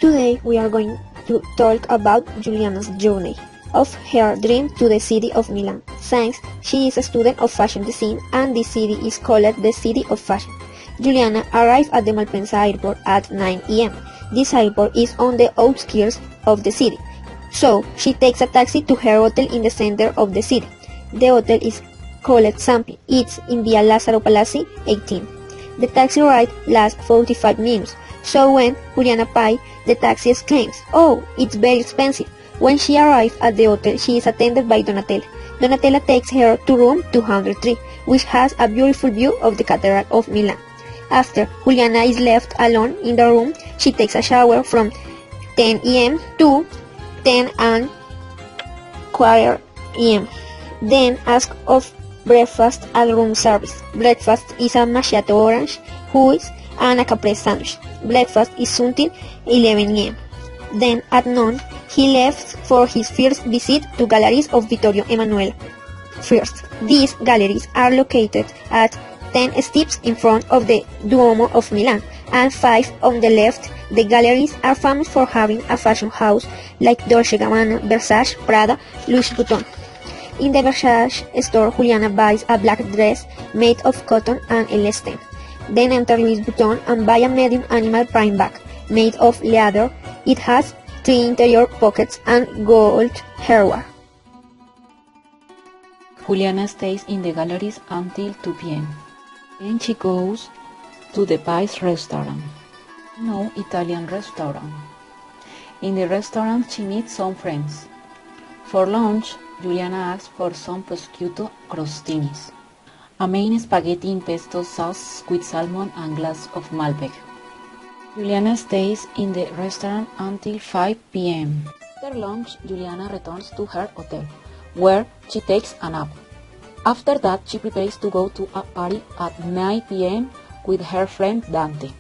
Today we are going to talk about Juliana's journey of her dream to the city of Milan, since she is a student of fashion design and this city is called the City of Fashion. Juliana arrived at the Malpensa airport at 9 am. This airport is on the outskirts of the city, so she takes a taxi to her hotel in the center of the city. The hotel is called Zampi. It's in Via Lazzaro Palazzi 18. The taxi ride lasts 45 minutes, so when Juliana pays, the taxi exclaims, "Oh, it's very expensive." When she arrives at the hotel, she is attended by Donatella. Donatella takes her to room 203, which has a beautiful view of the Cathedral of Milan. After Juliana is left alone in the room, she takes a shower from 10 am to 10 and quarter am. Then asks of breakfast at room service. Breakfast is a macchiato orange, juice, and a caprese sandwich. Breakfast is until 11 am. Then at noon, he left for his first visit to galleries of Vittorio Emanuele I. These galleries are located at 10 steps in front of the Duomo of Milan and 5 on the left. The galleries are famous for having a fashion house like Dolce & Gabbana, Versace, Prada, Louis Vuitton. In the Versace store, Juliana buys a black dress made of cotton and elastane. Then enter Louis Vuitton and buy a medium animal print bag made of leather. It has 3 interior pockets and gold hardware. Juliana stays in the galleries until 2 p.m. Then she goes to the Pies restaurant, no Italian restaurant. In the restaurant she meets some friends. For lunch, Juliana asks for some prosciutto crostinis, a main spaghetti in pesto sauce with salmon and glass of Malbec. Juliana stays in the restaurant until 5 p.m. After lunch, Juliana returns to her hotel, where she takes a nap. After that, she prepares to go to a party at 9 p.m. with her friend Dante.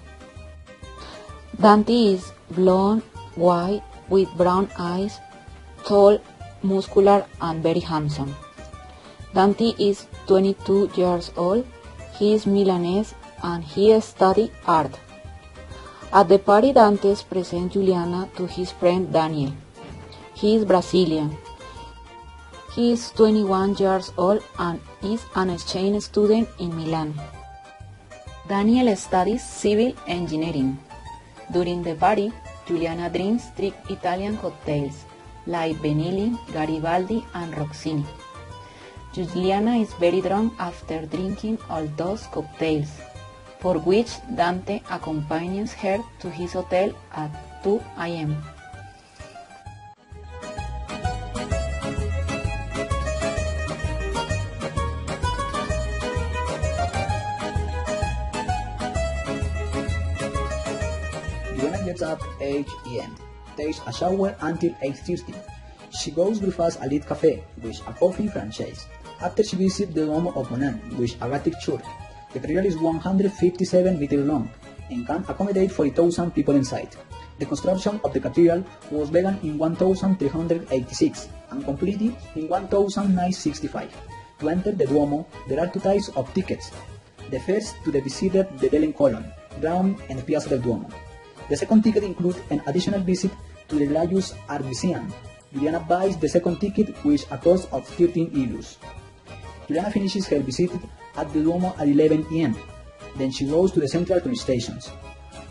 Dante is blonde, white, with brown eyes, tall, muscular, and very handsome. Dante is 22 years old, he is Milanese, and he studies art. At the party, Dante presents Juliana to his friend Daniel. He is Brazilian. He is 21 years old and is an exchange student in Milan. Daniel studies civil engineering. During the party, Juliana drinks 3 Italian cocktails like Benelli, Garibaldi, and Rossini. Juliana is very drunk after drinking all those cocktails, for which Dante accompanies her to his hotel at 2 am. Juliana gets up 8 am, takes a shower until 8:30. She goes breakfast at Lit Cafe, which is a coffee franchise. After she visits the Duomo of Milan, which is a Gothic church. The cathedral is 157 meters long and can accommodate 40,000 people inside. The construction of the cathedral was begun in 1386 and completed in 1965. To enter the Duomo, there are 2 types of tickets. The first to the visitor the Delen column, ground and the Piazza del Duomo. The second ticket includes an additional visit to the Laius Art Museum. Juliana buys the second ticket, which a cost of 13 euros. Juliana finishes her visit at the Duomo at 11 am. Then she goes to the central train stations,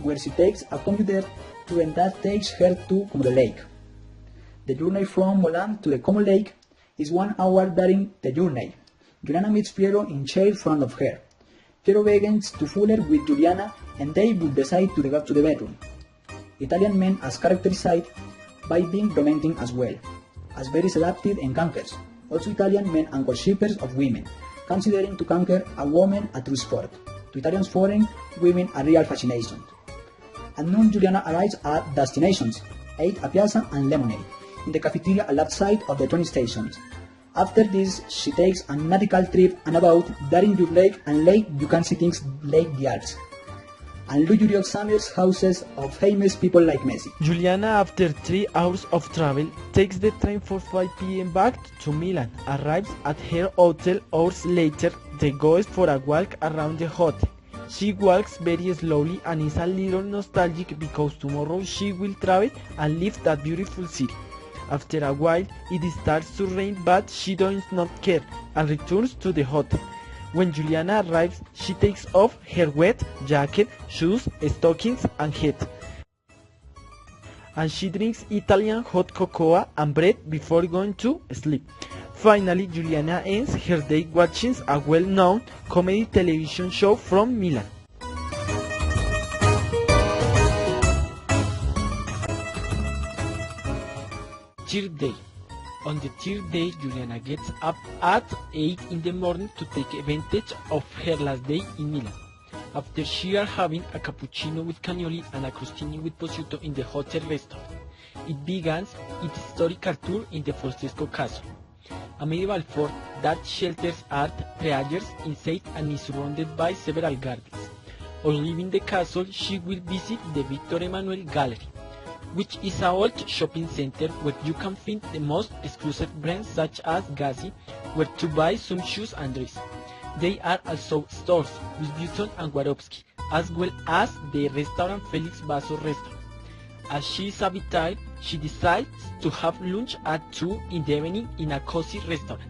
where she takes a commuter train that takes her to Como Lake. The journey from Milan to the Como Lake is 1 hour during the journey. Juliana meets Piero in chair in front of her. Piero begins to fool her with Juliana and they would decide to go to the bedroom. Italian men are characterized by being romantic as well, as very seductive and conquerors. Also Italian men are worshippers of women, considering to conquer a woman a true sport. To Italians foreign, women are real fascination. At noon, Juliana arrives at destinations, 8 a Piazza and Lemonade, in the cafeteria at left side of the train stations. After this, she takes a nautical trip and about during your lake and lake you can see things like the Alps and luxurious summers houses of famous people like Messi. Juliana, after 3 hours of travel, takes the train for 5 p.m. back to Milan, arrives at her hotel hours later, they go for a walk around the hotel. She walks very slowly and is a little nostalgic because tomorrow she will travel and leave that beautiful city. After a while, it starts to rain, but she does not care and returns to the hotel. When Juliana arrives, she takes off her wet jacket, shoes, stockings, and hat. And she drinks Italian hot cocoa and bread before going to sleep. Finally, Juliana ends her day watching a well-known comedy television show from Milan. Third day. On the third day, Juliana gets up at 8 in the morning to take advantage of her last day in Milan. After she are having a cappuccino with cannoli and a crostini with prosciutto in the hotel restaurant, it begins its historical tour in the Fortesco Castle, a medieval fort that shelters art treasures inside and is surrounded by several gardens. On leaving the castle, she will visit the Victor Emmanuel Gallery, which is an old shopping center where you can find the most exclusive brands such as Gazi, where to buy some shoes and dress. There are also stores with Vuitton and Swarovski, as well as the restaurant Felix Basso restaurant. As she is a bit tired, she decides to have lunch at 2 in the evening in a cozy restaurant,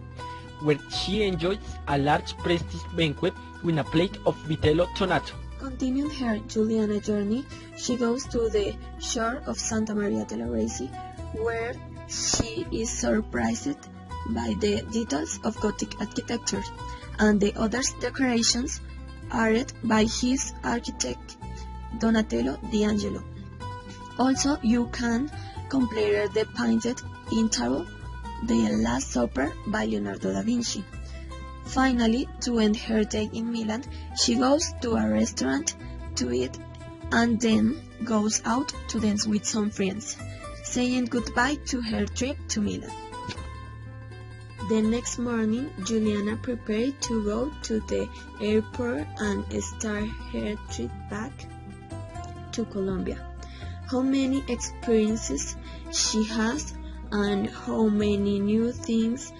where she enjoys a large prestige banquet with a plate of vitello tonato. Continuing her Juliana journey, she goes to the shore of Santa Maria della Resi, where she is surprised by the details of Gothic architecture and the other decorations added by his architect Donatello di Angelo. Also, you can compare the painted in table The Last Supper by Leonardo da Vinci. Finally, to end her day in Milan, she goes to a restaurant to eat and then goes out to dance with some friends, saying goodbye to her trip to Milan. The next morning, Juliana prepared to go to the airport and start her trip back to Colombia. How many experiences she has and how many new things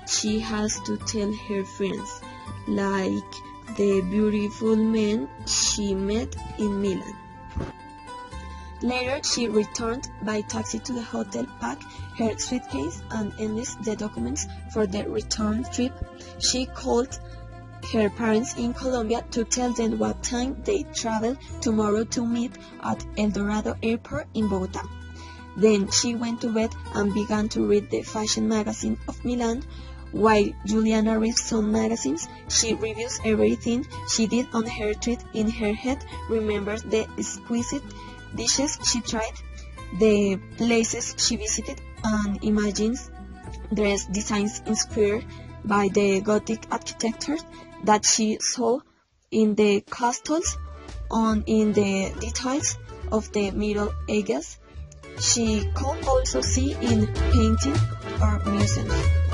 she has to tell her friends, like the beautiful men she met in Milan. Later, she returned by taxi to the hotel, packed her suitcase, and enlisted the documents for the return trip. She called her parents in Colombia to tell them what time they travel tomorrow to meet at El Dorado Airport in Bogota. Then she went to bed and began to read the fashion magazine of Milan. While Juliana reads some magazines, she reviews everything she did on her trip. In her head, remembers the exquisite dishes she tried, the places she visited, and imagines dress designs inspired by the Gothic architecture that she saw in the castles and in the details of the Middle Ages. She could also see in painting or museums.